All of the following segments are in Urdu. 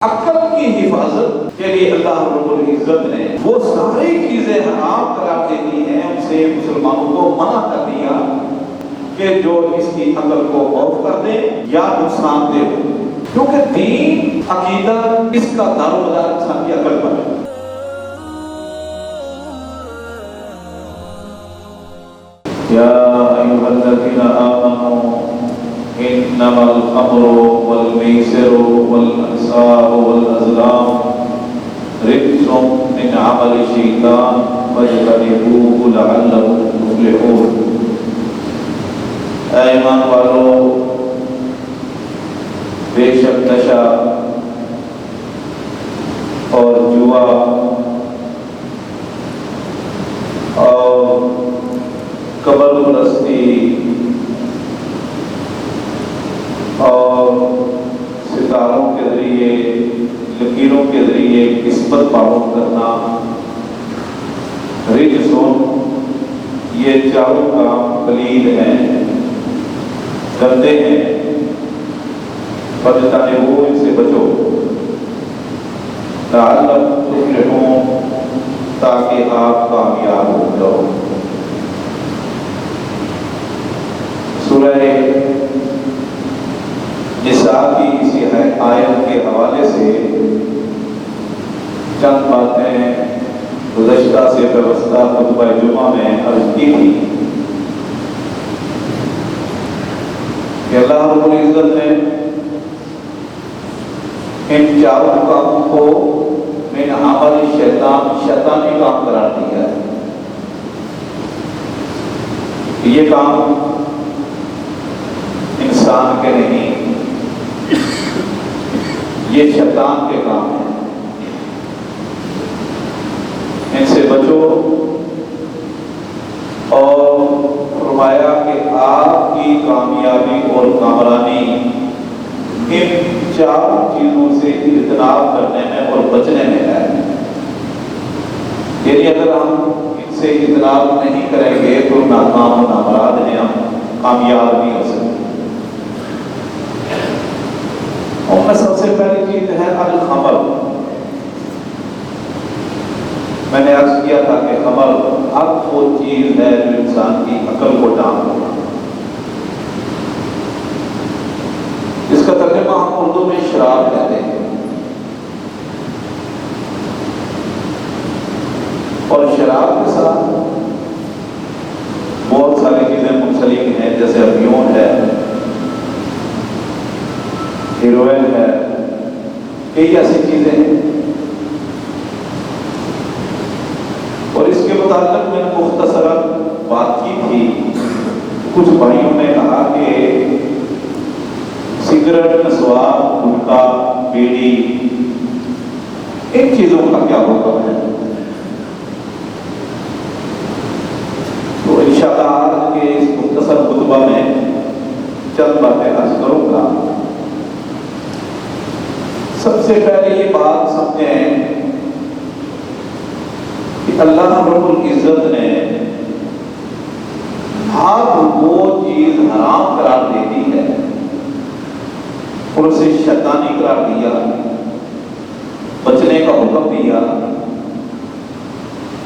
عقل کی حفاظت کے لیے اللہ رب العزت نے وہ ساری چیزیں حرام قرار دے دی ہیں، ان سے مسلمانوں کو منع کر دیا کہ جو اس کی عقل کو خوف کر دے یا نقصان دے ہو، کیونکہ دین عقیدہ اس کا دارومدار انسان کی عقل پر ہے۔ یا ایھا الذین آمنوا انما الخمر والمیسر والانصاب والازلام رجس من عمل الشیطان فاجتنبوه لعلکم تفلحون۔ اے ایمان والو، بے شک نشہ اور جوا اور قبر پرستی اور ستاروں کے ذریعے لکیروں کے ذریعے قسمت معلوم کرنا، رجسون، یہ چاروں کام پلید ہیں، گندے ہیں، فاجتنبوہ، ان سے بچو، لعلکم تفلحون، تاکہ آپ کامیاب ہو جاؤ۔ سورہ نساء کی اسی آیت کے حوالے سے چند باتیں گزشتہ سے وابستہ خطبہ جمعہ میں عرض کی تھی کہ اللہ رب العزت نے ان چاروں کاموں کو من عمل شیطانی کام قرار دیا ہے۔ یہ کام انسان کے نہیں، یہ شیطان کے کام ہیں، ان سے بچو، اور فرمایا کہ آپ کی کامیابی اور کامرانی ان چار چیزوں سے اجتناب کرنے میں اور بچنے میں ہے۔ یعنی اگر ہم ان سے اجتناب نہیں کریں گے تو ناکام و نامراد ہیں، ہم کامیاب نہیں ہو سکتے۔ اور میں سب سے پہلی چیز ہے الخمر۔ میں نے عرض کیا تھا کہ خمر ہر وہ چیز ہے جو انسان کی عقل کو ڈانپ ہوگا۔ اس کا ترجمہ ہم اردو میں شراب کہتے ہیں، اور شراب کے ساتھ بہت ساری چیزیں منسلک ہیں، جیسے افیون ہے، ہیروئن ہے، کئی ایسی چیزیں ہیں۔ اور اس کے متعلق میں نے مختصراً بات کی تھی، کچھ بھائیوں نے کہا کہ سگریٹ، مسواک، گٹکا، بیڑی، ان چیزوں کا کیا حکم ہے؟ تو انشاءاللہ آج کے اس مختصر خطبہ میں چند باتیں عرض کروں گا۔ سب سے پہلے یہ بات سمجھیں کہ اللہ رب العزت نے ہر وہ چیز حرام قرار دے دی ہے اور اسے شیطانی قرار دیا، بچنے کا حکم دیا،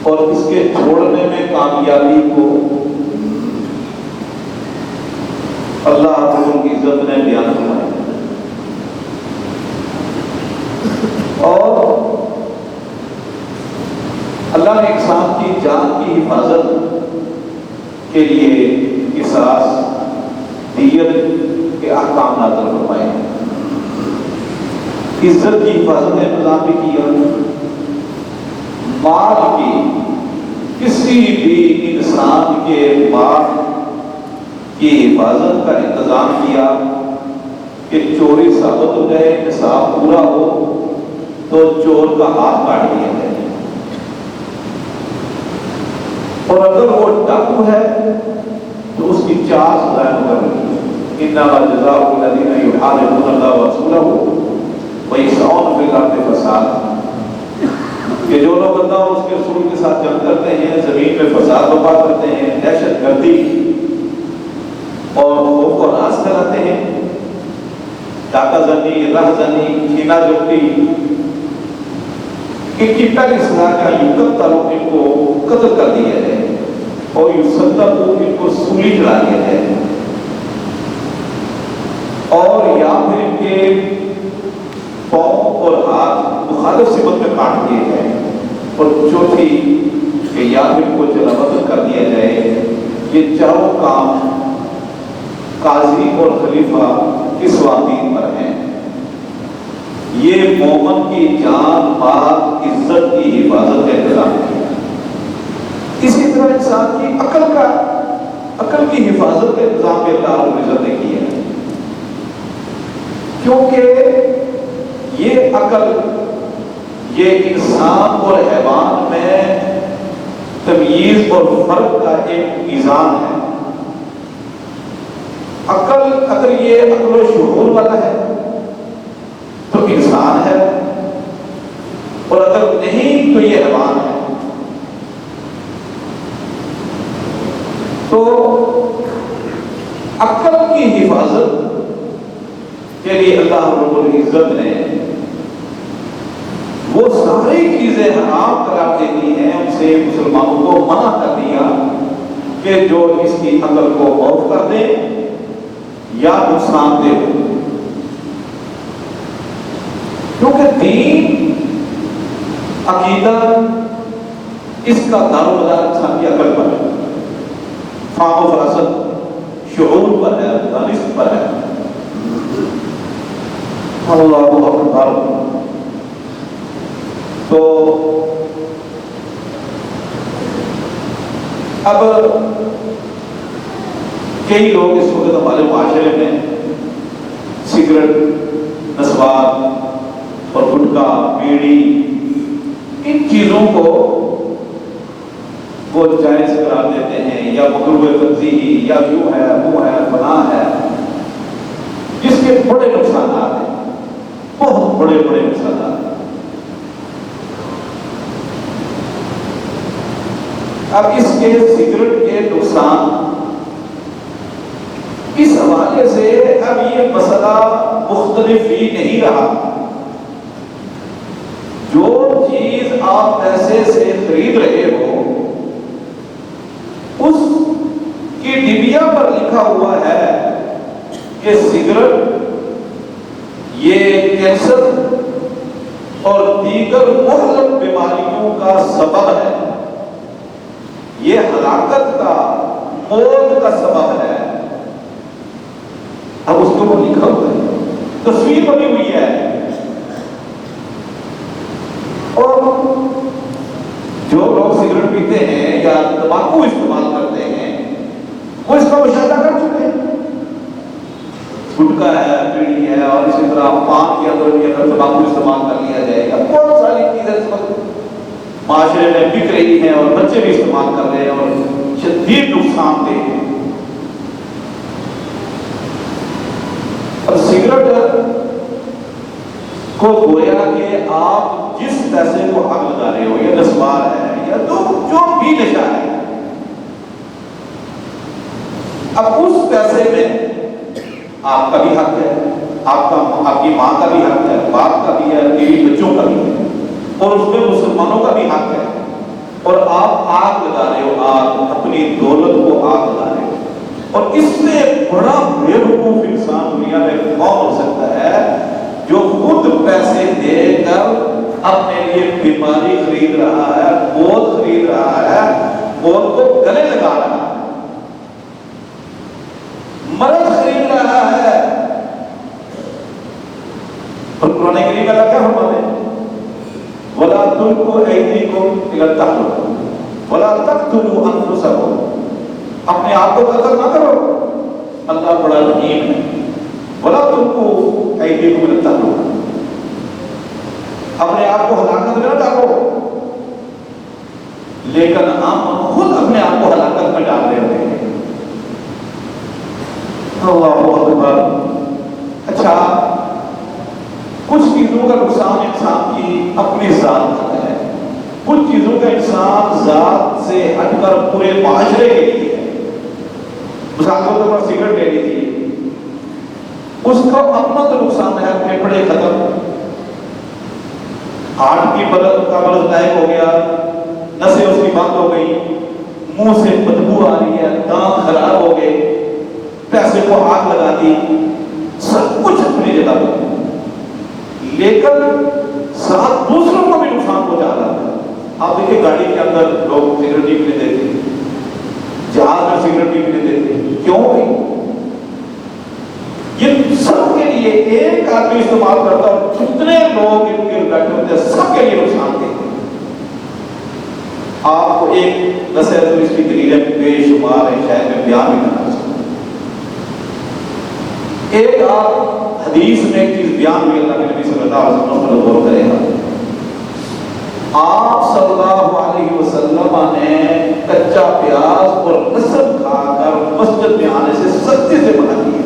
اور اس کے چھوڑنے میں کامیابی کو اللہ رب العزت نے بیان کیا۔ اور اللہ نے انسان کی جان کی حفاظت کے لیے قصاص، دیت کے احکام نازل فرمائے، عزت کی حفاظت کا انتظام بھی کیا، مال کی، کسی بھی انسان کے مال کی حفاظت کا انتظام کیا کہ چوری ثابت ہو جائے، نصاب پورا ہو تو چور کا ہاتھ کاٹ دیا جائے، اور اگر وہ ڈاکو ہے تو اس کی 4 سزائیں مقرر، انما جزاء الذین یحاربون اللہ ورسولہ ویسعون فی الارض فسادا، کہ جو لوگ اللہ اور اس کے رسول کے ساتھ جنگ کرتے ہیں، زمین میں فساد برپا کرتے ہیں، دہشت گردی اور خوف و راز پھیلاتے ہیں، ڈاکہ زنی، رہ زنی، چھینا جھپٹی، ان کی پہلی سزا کا یقتل ان کو قتل کر دیا ہے اور یصلب ان کو سولی چڑھا دیا ہے، اور یا پھر ان کے پاؤں اور ہاتھ مخالف سمت میں کاٹ دیے جائیں، اور چوتھی کہ یا پھر کو جلوطن کر دیا جائے۔ یہ چاروں کام قاضی اور خلیفہ کی سواتین پر ہیں۔ یہ مومن کی جان، مال، عزت کی حفاظت کا انتظام کیا۔ اسی طرح انسان کی عقل کی حفاظت کا انتظام بھی اللہ رب العزت نے کیا ہے، کیونکہ یہ عقل یہ انسان اور حیوان میں تمییز اور فرق کا ایک میزان ہے۔ عقل اگر یہ عقل و شعور والا ہے تو انسان ہے، اور اگر نہیں تو یہ حیوان ہے۔ تو عقل کی حفاظت کے لیے اللہ رب العزت نے وہ ساری چیزیں حرام قرار دے دی ہیں، ان سے مسلمانوں کو منع کر دیا کہ جو اس کی عقل کو خوف کر دے یا نقصان دے، کیونکہ دین، عقیدہ، اس کا دار و مدار انسان کی عقل پر ہے، فہم و فراست، شعور پر ہے، دانش پر ہے۔ اللہ اکبر۔ تو اب کئی لوگ اس وقت ہمارے معاشرے میں سگریٹ، نسوار اور گٹکا، بیڑی، ان چیزوں کو وہ جائز قرار دیتے ہیں، یا مکروہ تنزیہی، یا یوں ہے، وہ ہے، فلاں ہے، جس کے بڑے نقصانات ہیں، بہت بڑے بڑے نقصانات ہیں۔ اب اس کے سگریٹ کے نقصان اس حوالے سے اب یہ مسئلہ مختلف ہی نہیں رہا۔ جو چیز آپ پیسے سے خرید رہے ہو اس کی ڈبیا پر لکھا ہوا ہے کہ سگریٹ یہ کینسر اور دیگر مہلک بیماریوں کا سبب ہے، یہ ہلاکت کا، موت کا سبب ہے۔ اب اس کو وہ لکھا ہوا ہے، تصویر بنی ہوئی ہے، اور جو لوگ سگریٹ پیتے ہیں یا تمباکو استعمال کرتے ہیں وہ اس کا مشاہدہ کر چکے ہیں۔ گٹکا ہے، بیڑی ہے، اور اسی طرح پان کے اندر تمباکو استعمال کر لیا جائے گا، بہت ساری چیزیں اس وقت معاشرے میں بک رہی ہیں اور بچے بھی استعمال کر رہے ہیں اور شدید نقصان دہ ہیں۔ اب سگریٹ کو گویا کہ آپ جس پیسے کو حق لگا رہے ہو، یا نسوار ہے یا جو بھی نشہ ہے، اب اس پیسے میں آپ کا بھی حق ہے، آپ کی ماں کا بھی حق ہے، باپ کا بھی ہے، بیوی بچوں کا بھی ہے، اور اس میں مسلمانوں کا بھی حق ہے، اور آپ آگ لگا رہے ہو، آگ، اپنی دولت کو آگ لگا رہے ہو۔ اور اس سے بڑا بے وقوف انسان دنیا میں کون ہو سکتا ہے جو خود پیسے دے کر اپنے لیے بیماری خرید رہا ہے، موت خرید رہا ہے، موت کو گلے لگا رہا ہے، مرض خرید رہا ہے۔ اور قرآن کریم اللہ کیا فرماتے ہیں؟ وَلَا تُلْقُوا أَيْدِيكُمْ إِلَى التَّهْلُكَةِ وَلَا تَقْتُلُوا أَنفُسَكُمْ، اپنے آپ کو قتل نہ کرو، اللہ بڑا رحیم ہے۔ وَلَا تُلْقُوا أَيْدِيكُمْ إِلَى التَّهْلُكَةِ، اپنے آپ کو ہلاکت میں نہ ڈالو، لیکن ہم خود اپنے آپ کو ہلاکت میں ڈال رہے ہیں۔ اللہ اکبر۔ اچھا، کچھ چیزوں کا نقصان انسان کی اپنی ذات کا ہے، کچھ چیزوں کا انسان ذات سے ہٹ کر پورے معاشرے کے لیے ہے۔ مثال کے طور پر سگریٹ لے لیجیے، اس کا اپنا تو نقصان ہے، پھیپھڑے ختم، ہارٹ کی کا مرض ٹائپ ہو گیا، نسیں اس کی بند ہو گئی، منہ سے بدبو آ رہی ہے، دانت خراب ہو گئے، پیسے کو آگ لگا دی، سب کچھ اپنی جگہ پر، لیکن ساتھ دوسروں کو بھی نقصان پہنچا رہا ہے۔ آپ دیکھیں گاڑی کے اندر لوگ سگریٹ نہیں پینے دیتے، جہاز میں سگریٹ نہیں پینے دیتے، کیوں بھائی؟ یہ سب کے لیے ایک آدمی استعمال کرتا ہے اور جتنے لوگ ان کے بیٹھے ہوتے ہیں سب کے لیے نقصان دیتے ہیں۔ آپ کو ایک نصیحت تو اس کی دلیلیں بے شمار ہے، شاید میں بیان بھی کرنا چاہتا ہوں۔ ایک آپ حدیث میں ایک چیز بیان ہوئی، اللہ کے نبی صلی اللہ علیہ وسلم پر غور کرے گا۔ آپ صلی اللہ علیہ وسلم نے کچا پیاز اور لہسن کھا کر مسجد میں آنے سے سختی سے منع کیا۔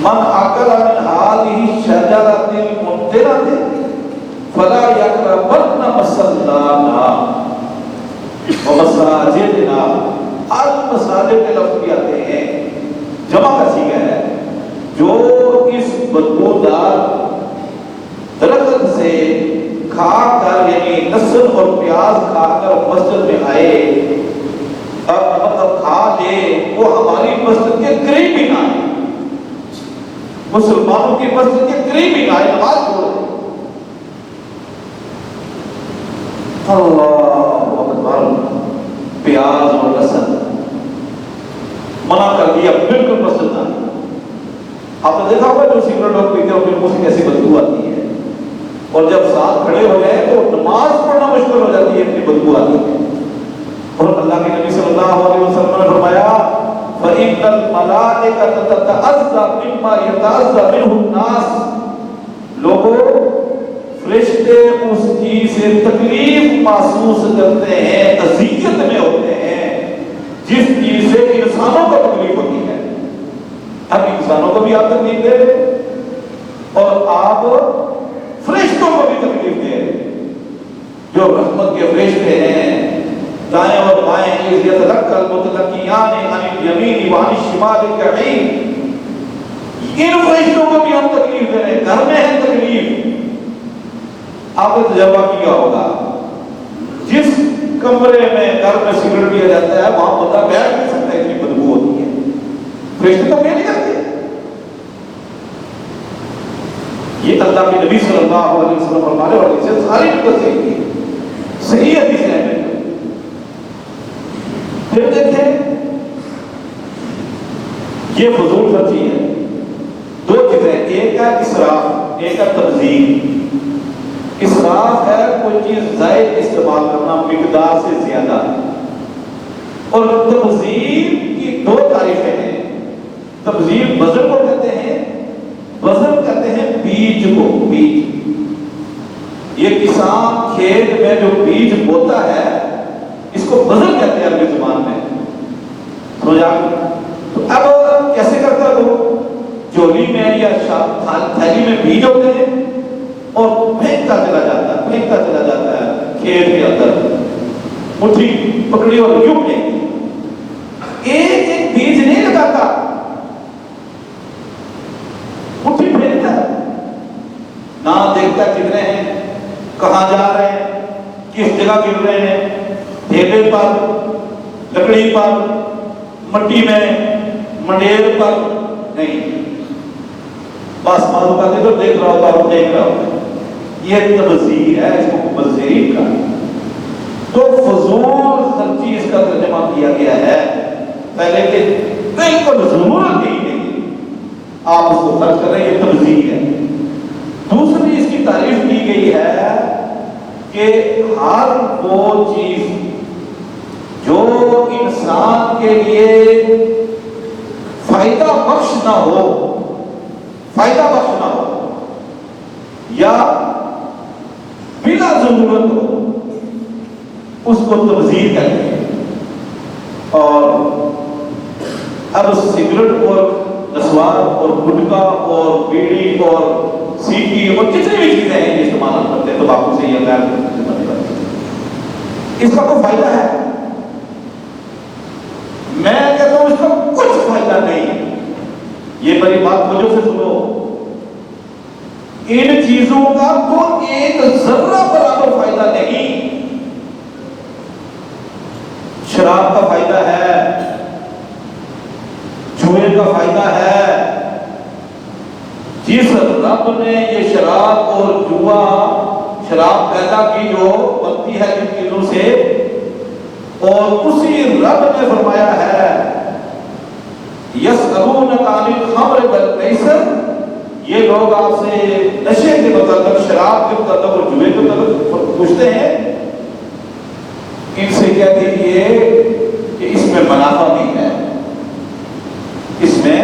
من اکل من هذه الشجرة الممطرة فلا يقربن مصلانا ومساجدنا۔ المساجد کے لفظ بھی آتے ہیں، جمع کا صیغہ ہے، جو اس بدبودار درخت سے کھا کر یعنی لہسن اور پیاز کھا کر مسجد میں آئے، مطلب کھا لے، وہ ہماری مسجد کے قریب بھی نہ آئے، مسلمانوں کی مسجد کے قریب ہی آئے، نماز پڑھ رہے۔ اللہ اکبر، پیاز اور لہسن منع کر دیا، بالکل مسجد نہ آئی۔ آپ نے دیکھا ہوگا جو سگریٹ لوگ پیتے ہیں ان کے منہ سے کیسی بدبو آتی ہے، اور جب ساتھ کھڑے ہو گئے تو نماز پڑھنا مشکل ہو جاتی ہے، اتنی بدبو آتی ہے۔ اور اللہ کے نبی صلی اللہ علیہ وسلم نے فرمایا فَإِنَّ الْمَلَائِكَةَ تَتَأَذَّى مِمَّا يَتَأَذَّى مِنْهُ النَّاسُ، لوگوں فرشتے اس چیز سے تکلیف محسوس کرتے ہیں، اذیت میں ہوتے ہیں جس چیز سے انسانوں کو تکلیف ہوتی ہے۔ اب انسانوں کو بھی آپ تکلیف دے رہے اور آپ فرشتوں کو بھی تکلیف دے رہے، جو رحمت کے فرشتے ہیں، دائیں اور بائیں اذ یتلقى المتلقیان عن الیمین وعن الشمال قعید، ان فرشتوں کو بھی ہم تکلیف دے رہے ہیں، گھر میں ہے تکلیف۔ آپ نے تجربہ کیا ہوگا، جس کمرے میں گھر میں سگریٹ پیا جاتا ہے وہاں بندہ بیٹھ نہیں سکتا، اتنی بدبو ہوتی ہے، فرشتے تو نہیں کرتے۔ یہ اللہ کے نبی صلی اللہ علیہ وسلم فرمانے والی سے ساری تصحیح کی صحیح حدیث ہے۔ پھر دیکھیں یہ فضول خرچی ہے، دو چیزیں، ایک ہے اسراف، ایک ہے تبذیر۔ اسراف ہے کوئی چیز زائد استعمال کرنا مقدار سے زیادہ، اور تبذیر کی دو تعریفیں ہیں۔ تبذیر بذر کو کہتے ہیں، بذر کہتے ہیں بیج کو، بیج، یہ کسان کھیت میں جو بیج بوتا ہے اس کو بذر کہتے ہیں عربی زبان میں، سمجھ آ گئی؟ تو اب کیسے کرتا ہے وہ، جولی میں یا تھیلی میں بیج ہوتے ہیں اور پھینکتا چلا جاتا ہے، پھینکتا چلا جاتا ہے کھیت کے اندر، مٹھی پکڑی اور یوں پھینکی، ایک ایک بیج نہیں لگاتا، مٹھی پھینکتا ہے، نہ دیکھتا کتنے ہیں، کہاں جا رہے ہیں، کس جگہ گر رہے ہیں، ڈھیلے پر، لکڑی پر، مٹی میں، منڈیر پر نہیں، بس معلوم کا دیکھ رہا ہوتا اور دیکھ رہا ہوتا۔ یہ تبذیر ہے، اس کو مبذرین کا۔ تو فضول خرچی اس کا ترجمہ کیا گیا ہے، پہلے کہ بالکل ضرورت ہی نہیں آپ اس کو خرچ کر رہے ہیں، یہ تبذیر ہے۔ دوسری اس کی تعریف کی گئی ہے کہ ہر وہ چیز جو انسان کے لیے فائدہ بخش نہ ہو، فائدہ بخش نہ ہو یا بلا ضرورت ہو، اس کو تبذیر کہتے ہیں۔ اور اب سگریٹ اور نسوار اور گٹکا اور بیڑی اور سیٹی اور جتنی بھی چیزیں ہیں یہ استعمال کرتے ہیں، تمباکو سے یا غیر اس کا کوئی فائدہ ہے؟ میں کہتا ہوں اس کا کچھ فائدہ نہیں ہے۔ یہ بڑی بات وجہ سے سنو، ان چیزوں کا تو ایک ذرہ برابر فائدہ نہیں۔ شراب کا فائدہ ہے، جوئے کا فائدہ ہے۔ جس رب نے یہ شراب اور جوا، شراب پیدا کی جو بنتی ہے جن چیزوں سے، اور اسی رب نے فرمایا ہے یسألونک عن الخمر والمیسر، یہ لوگ آپ سے نشے کے متعلق، شراب کے متعلق اور جوئے کے متعلق پوچھتے ہیں، ان سے کہہ دیجیے کہ اس میں منافع بھی ہے، اس میں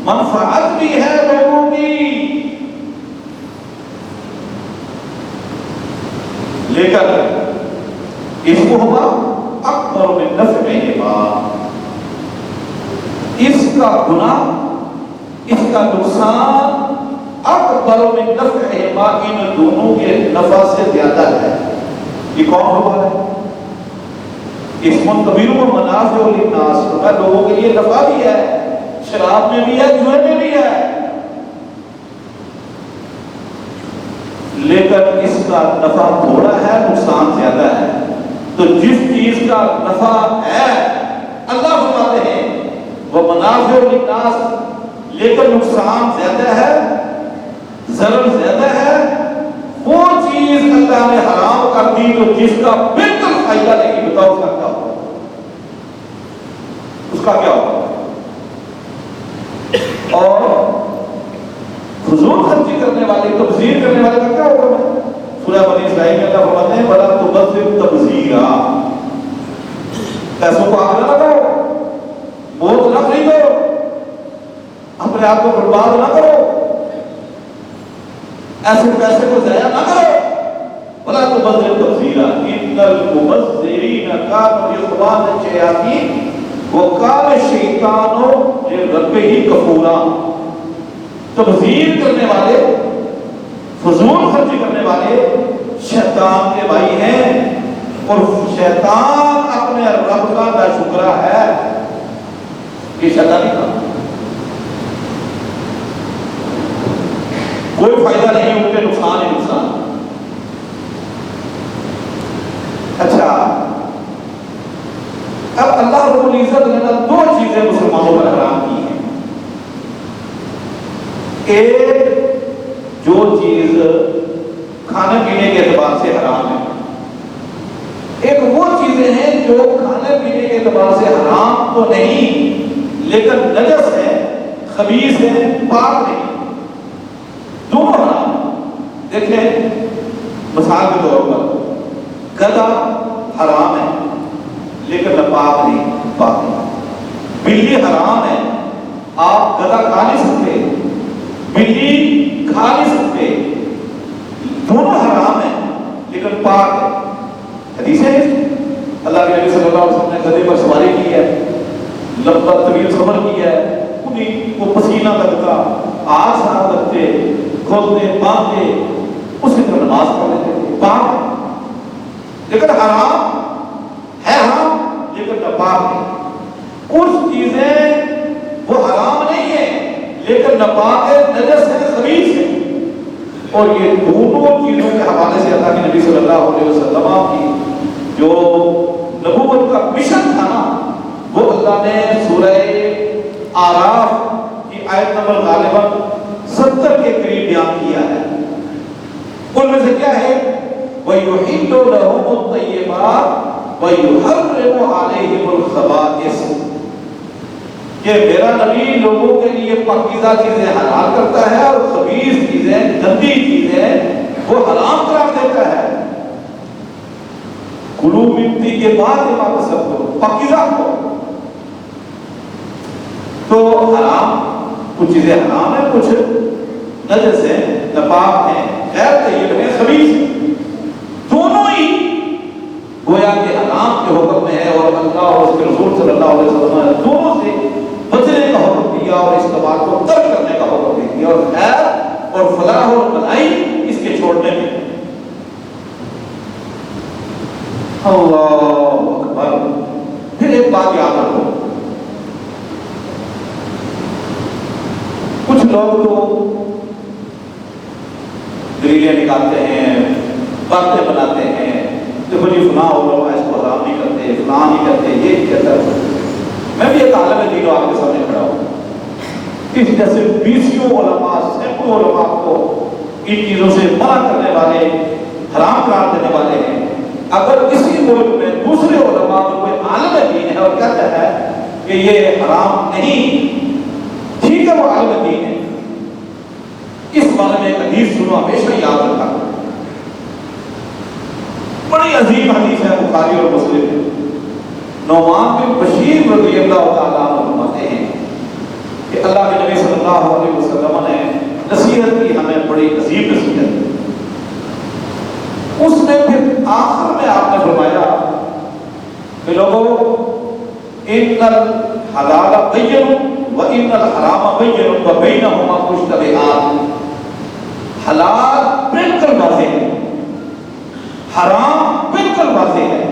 منفعت بھی ہے لوگوں کی، لیکن اس کو ہوا اکبر من نفعہما، اس کا گناہ، اس کا نقصان اکبر من نفعہما، ان دونوں کے نفع سے زیادہ ہے۔ یہ کون ہوا ہے؟ اس منتبیر و منافع للناس، لوگوں کے لیے نفع بھی ہے، شراب میں بھی ہے، جوئے میں بھی ہے، لیکن اس کا نفع تھوڑا ہے، نقصان زیادہ ہے۔ تو جس چیز کا نفع ہے، اللہ فرماتے ہیں وہ منافع للناس، لیکن نقصان زیادہ ہے، ضرر زیادہ ہے، وہ چیز اللہ نے حرام کر دی تو جس کا بالکل فائدہ نہیں، بتاؤ اس کا کیا ہوگا؟ اس کا کیا ہوگا؟ اور فضول خرچی کرنے والے، تبذیر کرنے والے کا کیا ہوگا؟ سورہ بنی اسرائیل میں اللہ فرماتے ہیں وَلَا تُبَذِّرْ تَبْذِيرًا، پیسوں کو آگ نہ لگاؤ، بہت نہ خریدو، اپنے آپ کو برباد نہ کرو، ایسے پیسے کو ضائع نہ کرو۔ وَلَا تُبَذِّرْ تَبْذِيرًا إِنَّ الْمُبَذِّرِينَ كَانُوا إِخْوَانَ الشَّيَاطِينِ وَكَانَ الشَّيْطَانُ لِرَبِّهِ كَفُورًا۔ تبذیر کرنے والے، فضول خرچی کرنے والے شیطان کے بھائی ہیں، اور شیطان اپنے رب کا ناشکرا ہے۔ یہ شیطانی کا کوئی فائدہ نہیں، ان کے نقصان ہی نقصان۔ اچھا، اب اللہ رب العزت نے دو چیزیں مسلمانوں پر حرام کی ہیں۔ ایک جو چیز کھانے پینے کے اعتبار سے حرام ہے، ایک وہ چیزیں ہیں جو کھانے پینے کے اعتبار سے حرام تو نہیں لیکن نجس ہے، خبیث ہے، پاک نہیں، دونوں حرام ہیں۔ دیکھیں مثال کے طور پر گدھا حرام ہے لیکن ناپاک نہیں، پاک نہیں۔ بلی حرام ہے، آپ گدھا کھا نہیں سکتے، بلی کھا نہیں سکتے، دونوں حرام ہیں لیکن پاک ہے۔ حدیث ہے اللہ کے نبی صلی اللہ علیہ وسلم نے گدھے پر سواری کی ہے، لمبا طویل سفر کیا ہے، انہیں کو پسینہ لگتا، آگ صاحب لگتے، کھولتے باندھتے، اس کی طرح نماز پڑھ لیتے، پاک، لیکن حرام ہے، حرام لیکن ناپاک نہیں۔ کچھ چیزیں وہ حرام نہیں ہے لیکن ناپاک ہے، نجس ہے، خبیث ہے، اور یہ دونوں چیزوں کے حوالے سے اللہ کے نبی صلی اللہ علیہ وسلم کی جو نبوت کا مشن تھا نا، وہ اللہ نے سورہ آراف کی آیت نمبر غالباً 70 کے قریب بیان کیا ہے۔ ان میں سے کیا ہے؟ وَيُحِلُّ لَهُمُ الطَّيِّبَاتِ وَيُحَرِّمُ عَلَيْهِمُ الْخَبَائِثَ، کہ میرا نبی لوگوں کے لیے پاکیزہ چیزیں حلال کرتا ہے اور خبیث چیزیں، گندی چیزیں وہ حرام قرار دیتا ہے۔ کلو مٹی کے بعد عبادت سب کو پاکیزہ کو، تو حرام کچھ چیزیں حرام ہیں، کچھ نجس ہیں، ناپاک ہیں، غیر طیب ہیں، خبیث ہیں، دونوں ہی گویا کہ حرام کے حکم میں ہے، اور اللہ اور اس کے رسول صلی اللہ علیہ وسلم نے دونوں سے بچنے کا حکم دیا اور استعمال کو ترک کرنے کا حکم دے دیا، اور خیر اور فلاح اور بھلائی اس کے چھوڑنے میں۔ اللہ اکبر۔ پھر ایک بات یاد رکھو، لوگ تو دلیلیں نکالتے ہیں، باتیں بناتے ہیں، دیکھو جی فلاں علماء اس کو حرام نہیں کرتے، فلاں نہیں کرتے، یہ کہتا ہے۔ میں بھی ایک عالم دین آپ کے سامنے کھڑا ہوں، اس جیسے بیسیوں علماء، سینکڑوں علماء کو ان چیزوں سے منع کرنے والے، حرام قرار دینے والے ہیں۔ اگر کسی ملک میں دوسرے علماء میں کوئی عالم دین ہے اور کہتا ہے کہ یہ حرام نہیں، ٹھیک ہے وہ عالم دین ہے، اس بارے میں ایک حدیث سنو، ہمیشہ یاد رکھا، بڑی عظیم حدیث ہے، بخاری اور مسلم ہے۔ نعمان بن بشیر رضی اللہ تعالیٰ عنہ فرماتے ہیں کہ اللہ کے نبی صلی اللہ علیہ وسلم نے نصیحت کی، ہمیں بڑی عظیم نصیحت۔ اس میں پھر آخر میں آپ نے فرمایا کہ لوگوں، ان الحلال بین وان الحرام بین وبینہما مشتبہات، حلال بالکل واضح ہے، حرام بالکل واضح ہے،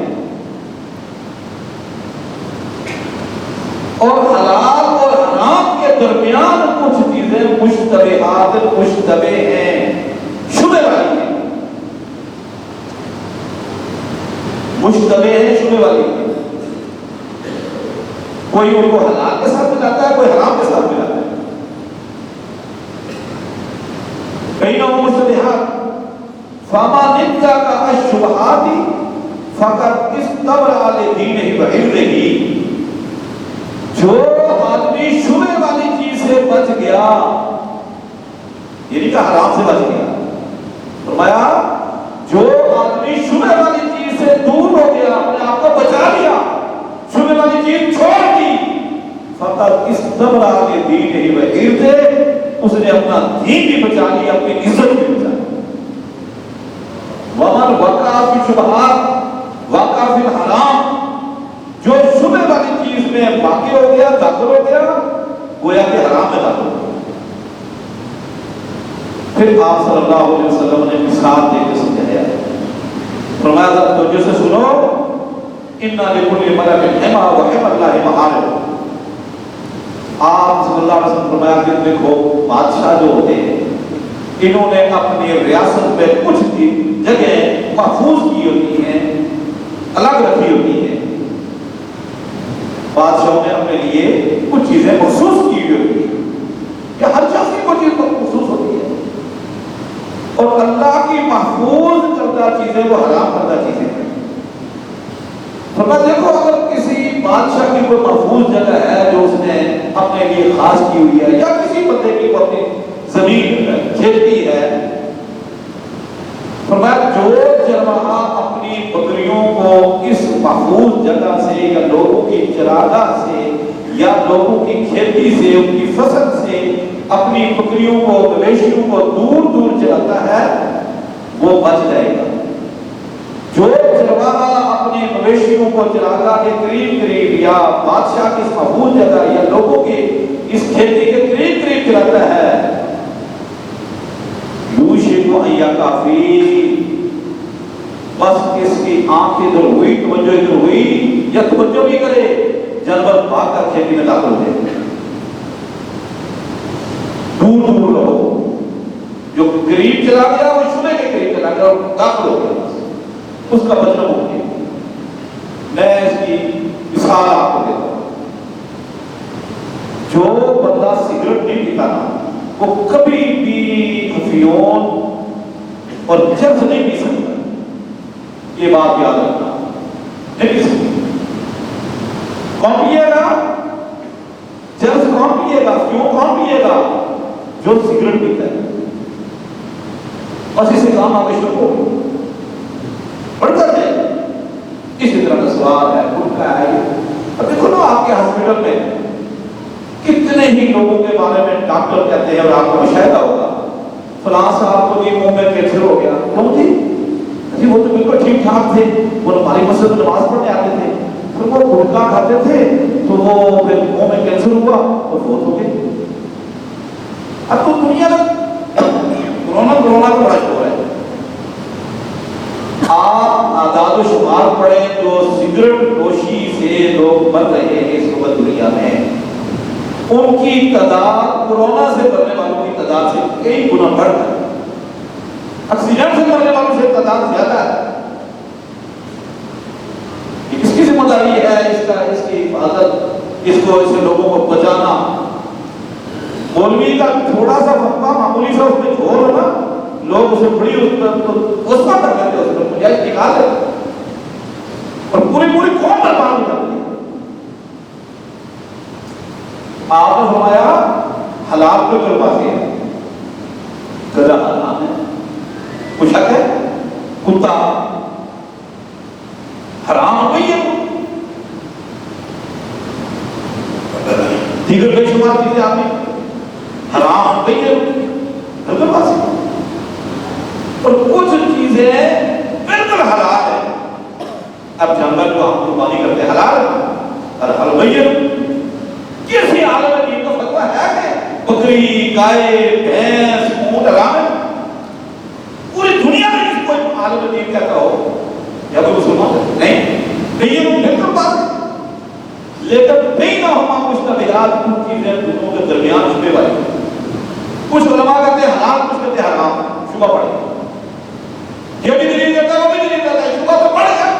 اور حلال اور حرام کے درمیان کچھ چیزیں مشتبہات، مشتبہ ہیں، شبہ والی ہیں، مشتبہ ہیں، شبہ والی ہیں۔ کوئی ان کو حلال کے ساتھ ملاتا ہے، کوئی حرام کے ساتھ ملاتا ہے۔ بینہما مشتبہات فَمَنِ اتَّقَى الشُّبُهَاتِ فَقَدْ اسْتَبْرَأَ لِدِينِهِ وَعِرْضِهِ، جو آدمی شبہ والی چیز سے بچ گیا، یعنی کہ حرام سے بچ گیا، فرمایا جو آدمی شبہ والی چیز سے دور ہو گیا، اپنے آپ کو بچا لیا، شبہ والی چیز چھوڑ دی، فَقَدْ اسْتَبْرَأَ لِدِينِهِ وَعِرْضِهِ، اس نے اپنا دین بھی بچا لیا، اپنی عزت بھی بچا لی۔ وَمَنْ وَقَعَ فِي الشُّبُهَاتِ وَقَعَ فِي الْحَرَامِ، جو شبہ والی چیز میں واقع ہو گیا، داخل ہو گیا، گویا کہ حرام میں داخل ہو گیا۔ پھر آپ صلی اللہ علیہ وسلم نے مثال دے کے سمجھایا، فرمایا ذرا توجہ سے سنو، اِنَّ لِكُلِّ مَلَكٍ حِمَىٰ وَحِمَى اللَّهِ مَحَارِمُ۔ آپ صلی اللہ علیہ وسلم فرمایا کہ دیکھو بادشاہ جو ہوتے ہیں، انہوں نے اپنی ریاست میں کچھ جگہ محفوظ کی ہوتی ہیں، الگ رکھی ہوتی ہیں۔ بادشاہوں نے اپنے لیے کچھ چیزیں مخصوص کی ہوئی ہیں، کہ ہر شخص کی کوئی چیز مخصوص ہوتی ہے، اور اللہ کی محفوظ کردہ چیزیں وہ حرام کردہ چیزیں ہیں۔ فرمایا دیکھو اگر کسی بادشاہ کی کوئی محفوظ جگہ ہے جو اس نے اپنے لیے خاص کی ہوئی ہے، یا کسی بندے کی کوئی اپنی زمین کھیتی ہے، فرمایا جو چرواہا اپنی بکریوں کو اس محفوظ جگہ سے یا لوگوں کی چراگاہ سے یا لوگوں کی کھیتی سے، ان کی فصل سے اپنی بکریوں کو، مویشیوں کو دور دور چلاتا ہے، وہ بچ جائے گا۔ جو چرواہا اپنے مویشیوں کو چراگاہ کے قریب قریب یا بادشاہ کی اس محفوظ جگہ یا لوگوں کی اس کھیتی کے قریب قریب چلاتا ہے، یوشک ان یقع، بس اس کی آنکھ ادھر ہوئی، توجہ ادھر ہوئی، یا توجہ بھی کرے، جانور بھاگ کر کھیتی میں داخل دے۔ دور دور رہو، جو قریب چلا گیا وہ شبہ کے قریب چلا گیا اور داخل ہو گیا، اس کا بچنا ہو گیا۔ میں اس کی مثال آپ کو دیتا ہوں، جو بندہ سگریٹ نہیں پیتا نا، وہ کبھی بھی افیون اور چرس نہیں پی سکتا، یہ بات یاد رکھنا، نہیں پی سکتا۔ کون پیے گا؟ چرس کون پیے گا؟ افیون کون پیے گا؟ جو سگریٹ پیتا ہے، بس اسے کام آگے شروع ہو بڑھتا ہے۔ اسی طرح کا سوال ہے، ان کا ہے، اب دیکھو نا آپ کے ہاسپٹل میں کتنے ہی لوگوں کے بارے میں ڈاکٹر کہتے ہیں، اور آپ کو مشاہدہ ہوگا، فلاں صاحب کو جی منہ میں کینسر ہو گیا، کیوں جی؟ جی وہ تو بالکل ٹھیک ٹھاک تھے، وہ ہماری مسجد میں نماز پڑھنے آتے تھے، پھر وہ گٹکا کھاتے تھے تو وہ پھر منہ میں کینسر ہوا اور فوت ہو گئے۔ اب تو دنیا میں کرونا کو رش ہو رہا ہے۔ آپ اعداد و شمار پڑھیں جو سگریٹ نوشی سے لوگ مر رہے ہیں اس وقت دنیا میں، ان کی تعداد کورونا سے مرنے والوں تعداد سے کئی گنا بڑھ کر ایکسیڈنٹ سے مرنے والوں سے تعداد زیادہ ہے. یہ کس کی ذمہ داری ہے؟ اس کی حفاظت، اس سے لوگوں کو بچانا. مولوی کا تھوڑا سا فتویٰ معمولی سا اس میں چھوڑ نا، لوگ اسے بڑی اس کا کر لیتے، اس پر گنجائش نکال لیتے اور پوری قوم برباد ہو جاتی ہے. آپ نے فرمایا حلال پہ کرواتے ہیں، گدھا حرام ہے، کچھ شک ہے؟ کتا حرام ہو گئی ہے، دیگر بے شمار چیزیں آپ نے حرام ہو گئی ہے بالکل واضح. اور کچھ چیزیں بالکل حلال ہے. اب جانور جو ہم قربانی کرتے ہیں حلال ہے اور حلال کسی عالم دین کا فتویٰ ہے کہ بکری، گائے، بھینس، اونٹ حرام ہے؟ پوری دنیا میں کسی کوئی عالم دین کہتا ہو یا کوئی مسلمان نہیں، یہ بالکل بات ہے. لیکن بینہما مشتبہات، کچھ چیزیں دونوں کے درمیان شبہ والی. کچھ علماء کہتے ہیں حلال، کچھ کہتے ہیں حرام، شبہ پڑ گیا. یہ بھی دلیل دیتا ہے، وہ بھی دلیل دیتا ہے، شبہ تو پڑ گیا.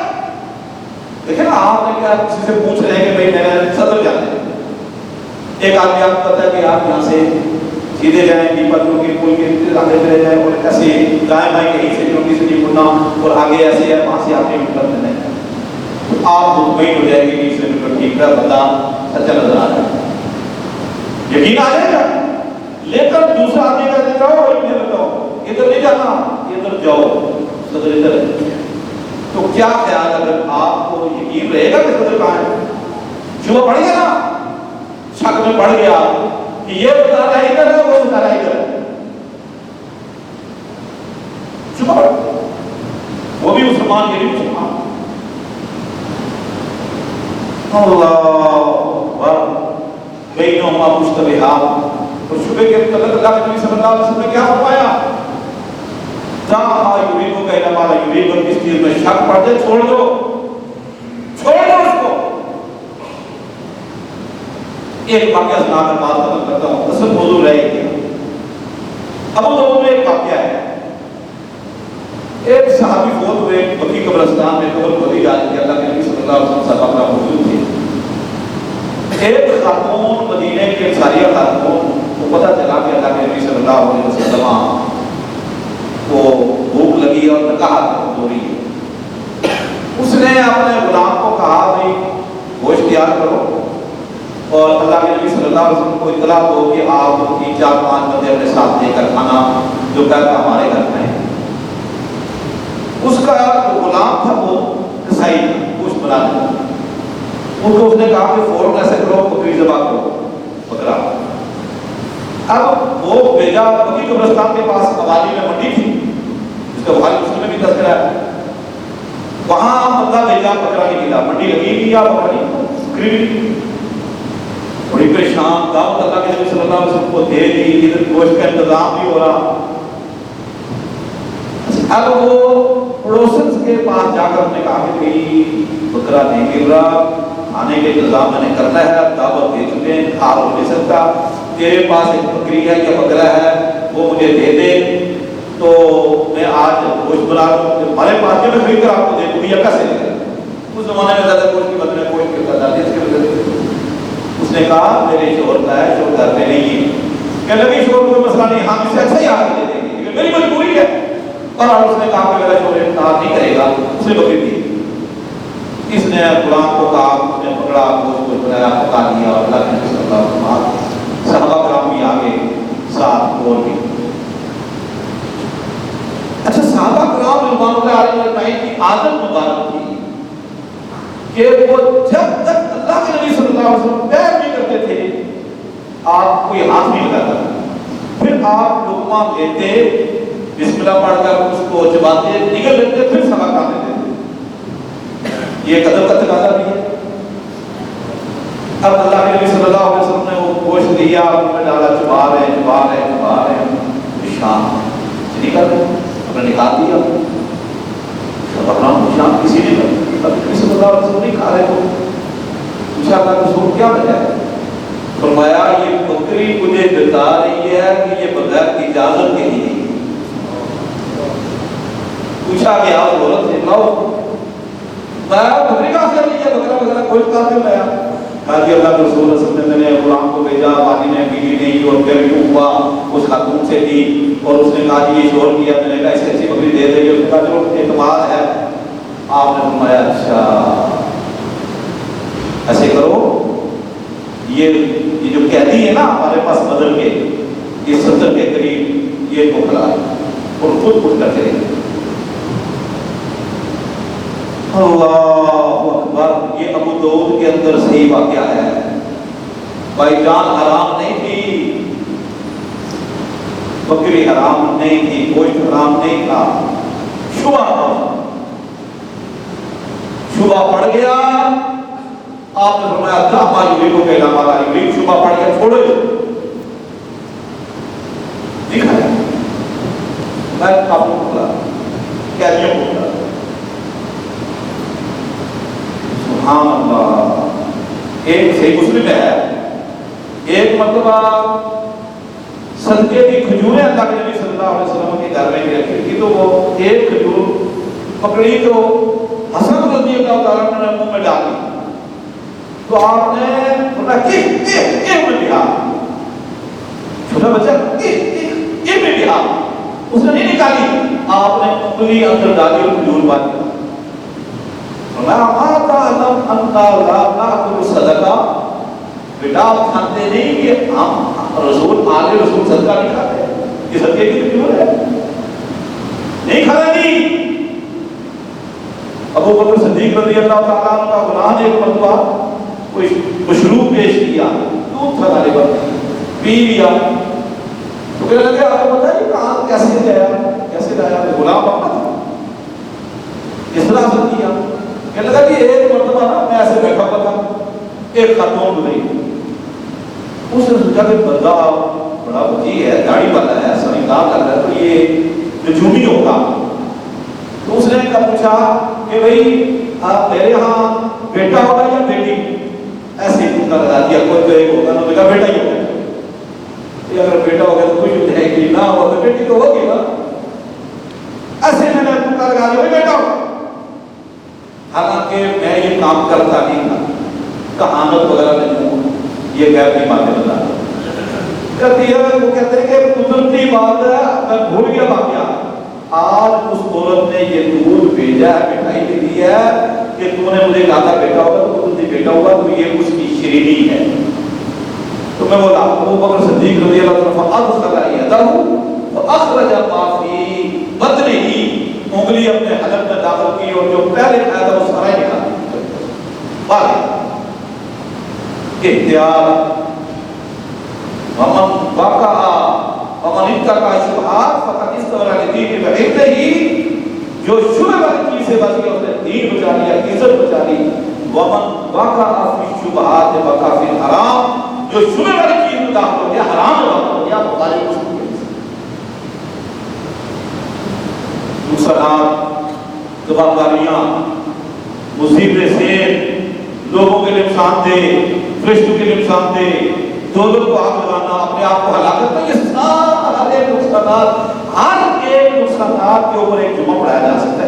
دیکھیں نا، آپ نے کیا کسی سے پوچھ رہے ہیں کہ بھائی میں صدر جانے ہیں. ایک آدمی آپ کو پتا ہے کہ آپ یہاں سے سیدھے جائیں پتھروں کے پل کے آگے چلے جائیں اور ایسے دائیں بائیں کہیں سے چوٹی سے نہیں مڑنا اور آگے ایسے ہے، وہاں سے آپ نے نکل دینا ہے. تو آپ مطمئن ہو جائے گی کہ اس سے بالکل ٹھیک ہے، بندہ سچا نظر آ رہا ہے، یقین آ جائے گا. لیکن دوسرا آدمی کا دیکھ رہا ہو، ادھر بتاؤ ادھر نہیں جانا، ادھر جاؤ، صدر ادھر ہے. تو کیا خیال اگر آپ کو یقین رہے گا کہ صدر کہاں ہے؟ شبہ پڑ گیا نا، شک میں پڑ گیا کہ یہ بتا رہا ہے ادھر ہے، وہ بتا رہا ہے ادھر ہے. شبہ پڑ گیا، وہ بھی مسلمان، یہ بھی مسلمان. اللہ اکبر. بینہما مشتبہات. اور شبہ کے متعلق اللہ کے نبی صلی اللہ علیہ وسلم نے کیا فرمایا؟ دع ما یریبک الی ما لا یریبک. اس چیز میں شک پڑ جائے چھوڑ دو، چھوڑ دو اس کو. ایک واقعہ سنا کر بات ختم کرتا ہوں، اصل موضوع رہ گیا. ابو داؤد میں ایک واقعہ ہے. ایک صحابی فوت ہوئے، بقیع قبرستان میں قبر کھودی جا رہی تھی. اللہ کے نبی صلی اللہ علیہ وسلم صحابہ موجود تھے. ایک خاتون، مدینے کی ایک ساریہ خاتون کو پتہ چلا کہ اللہ کے نبی صلی اللہ علیہ وسلم کو بھوک لگی اور نکاح ہو رہی ہے. اس نے اپنے غلام کو کہا بھائی گوشت تیار کرو اور اللہ کے نبی صلی اللہ علیہ وسلم کو اطلاع دو کہ آپ 3-4-5 بندے اپنے ساتھ لے کر کھانا دوپہر کا ہمارے گھر میں. اس کا جو غلام تھا وہ کسائی گوشت بنانے. ان کو اس نے کہا کہ فوراً ایسے کرو، بکری ذبح کرو، بکرا. اب وہ بھیجا بقیع قبرستان کے پاس قوالی میں منڈی تھی، جس کا بخاری مسلم میں بھی تذکرہ ہے. وہاں بندہ بھیجا، بکرا نہیں ملا. منڈی لگی تھی یا بکرا نہیں، بکری بھی بڑی پریشان. دعوت اللہ کے نبی صلی اللہ علیہ وسلم کو دے دی، ادھر گوشت کا انتظام بھی ہو رہا. اب وہ پڑوسن کے پاس جا کر نے کہا کہ بکرا نہیں مل رہا، کھانے کے انتظام میں نے کرنا ہے، اب دعوت دے چکے ہیں، کھا ہو نہیں سکتا. تیرے پاس ایک بکری ہے یا بکرا ہے وہ مجھے دے دے تو میں آج گوشت بنا لوں. ہمارے پاس جو میں خرید کر آپ کو دے دوں، یا کیسے دے دیں؟ اس زمانے میں زیادہ گوشت کی بدلے گوشت کے بدلے اس کے بدلے. اس نے کہا میرے شوہر کا ہے، شوہر گھر میں نہیں ہے. کہنے لگے شوہر کوئی مسئلہ نہیں، ہم اسے اچھا ہی آدمی دے دیں گے، لیکن میری مجبوری ہے. اور اس نے کہا کہ میرا شوہر انکار نہیں کرے گا. اس نے بکری دی. اس نے غلام کو کہا، اس نے پکڑا، گوشت بنایا، پکا دیا. اور اللہ کے نبی صلی اللہ علیہ وسلم صحابہ کرام بھی آگے ساتھ بول گئے. اچھا، صحابہ کرام رضوان اللہ علیہ کی عادت مبارک تھی کہ وہ جب تک اللہ کے نبی صلی اللہ علیہ وسلم پیر نہیں کرتے تھے آپ کوئی ہاتھ نہیں لگاتا. پھر آپ لقمہ لیتے، بسم اللہ پڑھ کر اس کو چباتے، نگل لیتے، پھر سبا کھا لیتے. یہ قدر کا تقاضا بھی ہے. اب اللہ کے نبی صلی اللہ علیہ وسلم نے وہ گوشت دیا، ان میں ڈالا، چبا رہے شام سے نکل گئے، انہوں نے نکال دیا. شام کسی نے نبی صلی اللہ علیہ وسلم نہیں کھا رہے تو پوچھا تھا کہ سو کیا وجہ ہے؟ فرمایا یہ بکری مجھے بتا رہی ہے کہ یہ بغیر اجازت کے نہیں. پوچھا کہ آپ عورت سے لاؤ میں بکری کہاں سے لی ہے؟ بکرا بکرا کوئی کہاں سے لایا؟ کہا کہ اللہ کے رسول صلی اللہ علیہ وسلم نے غلام کو بھیجا، پانی نے پیلی نہیں اور پھر ہوا اس خاتون سے دی اور اس نے کہا کہ یہ شور کیا، میں نے کہا ایسی ایسی بکری دے دے گی. اس نے کہا چلو اعتبار ہے. آپ نے فرمایا اچھا ایسے کرو، یہ جو قیدی ہے نا ہمارے پاس بدل کے یہ 70 کے قریب یہ بکرا اور خود کچھ کر کے اللہ اکبر. یہ ابو داؤد کے اندر صحیح واقعہ ہے. بھائی جان حرام نہیں تھی، بکری حرام نہیں تھی، گوشت حرام نہیں تھا، شبہ پڑ گیا. آپ نے فرمایا تھا ماجوری کو کہنا مالا یوری شبہ پڑ گیا چھوڑو دکھا ہے میں آپ کو بولا کیا نہیں بولا. سبحان اللہ. ایک صحیح مسلم ہے ایک مرتبہ صدقے کی کھجوریں اللہ کے نبی صلی اللہ علیہ وسلم کے گھر میں رکھی تھی تو وہ ایک کھجور پکڑی تو حسن رضی اللہ تعالیٰ نے منہ میں ڈالی تو آپ نے میں لیا چھوٹا بچہ میں لیا اس نے نہیں نکالی. آپ نے انگلی اندر ڈالی اور کھجور بات کیا. صدقہ بیٹا آپ کھاتے نہیں کہ ہم رسول آگے رسول صدقہ نہیں کھاتے، یہ صدقے کی کھجور ہے نہیں کھانا. نہیں ابو بکر صدیق رضی اللہ تعالیٰ عنہ کا غلام ایک مرتبہ کوئی مشروب پیش کیا، دودھ تھا غالبا، پی لیا تو کہنے لگے آپ کو پتہ ہے کہاں کیسے لایا؟ غلام اپنا تھا اس طرح سے کیا. کہنے لگا کہ ایک مرتبہ نا میں ایسے بیٹھا ہوا تھا، ایک خاتون گزری، اس نے سوچا کہ بندہ بڑا وجیح ہے، داڑھی والا ہے، سمجھدار لگ رہا ہے تو یہ نجومی ہوگا. تو اس نے پوچھا کہ بھئی آپ میرے یہاں بیٹا ہوگا یا بیٹی؟ ایسے ہی پوچھنا لگا دیا کوئی تو ایک ہوگا. انہوں نے کہا بیٹا ہی ہوگا. اگر بیٹا ہوگا تو خوش ہو جائے گی، نہ ہوا تو بیٹی تو ہوگی نا. ایسے میں نے پوچھنا لگا دیا بیٹا ہوگا. حالانکہ میں یہ کام کرتا نہیں تھا، کہانت وغیرہ نہیں، یہ غیر کی باتیں بتا کرتی ہے. وہ کہتے ہیں کہ قدرتی بات ہے، میں بھول گیا واقعہ. آج اس عورت نے یہ دودھ بھیجا ہے، مٹھائی بھی دی ہے کہ تو نے مجھے کہا تھا بیٹا ہوگا تو تم بیٹا ہوگا تو یہ اس کی شیرینی ہے. تو میں بولا ابو بکر صدیق رضی اللہ عنہ فاخرج ما فی بطنہ، انگلی اپنے حلق میں داخل کی اور جو پہلے کھایا تھا وہ سارا ہی نکال دیا. احتیاط. ومن وقع ومن اتقى الشبهات فقد استبرأ لدينه وعرضه. جو شبہ والی چیز سے بچ گیا اس نے دین بچا لیا، عزت بچا لی. ومن وقع في الشبهات وقع في الحرام. جو شبہ والی چیز میں داخل ہو گیا حرام میں داخل ہو گیا بخاری مسلم. نقصانات، دباغاریاں، مصیبتیں سے لوگوں کے لیے نقصان دہ، فرشتوں کے لیے نقصان دہ، دولت کو آگ لگانا، اپنے آپ کو ہلاکت میں، یہ سارے نقصانات، ہر ایک نقصانات کے اوپر ایک جمعہ پڑھایا جا سکتا ہے.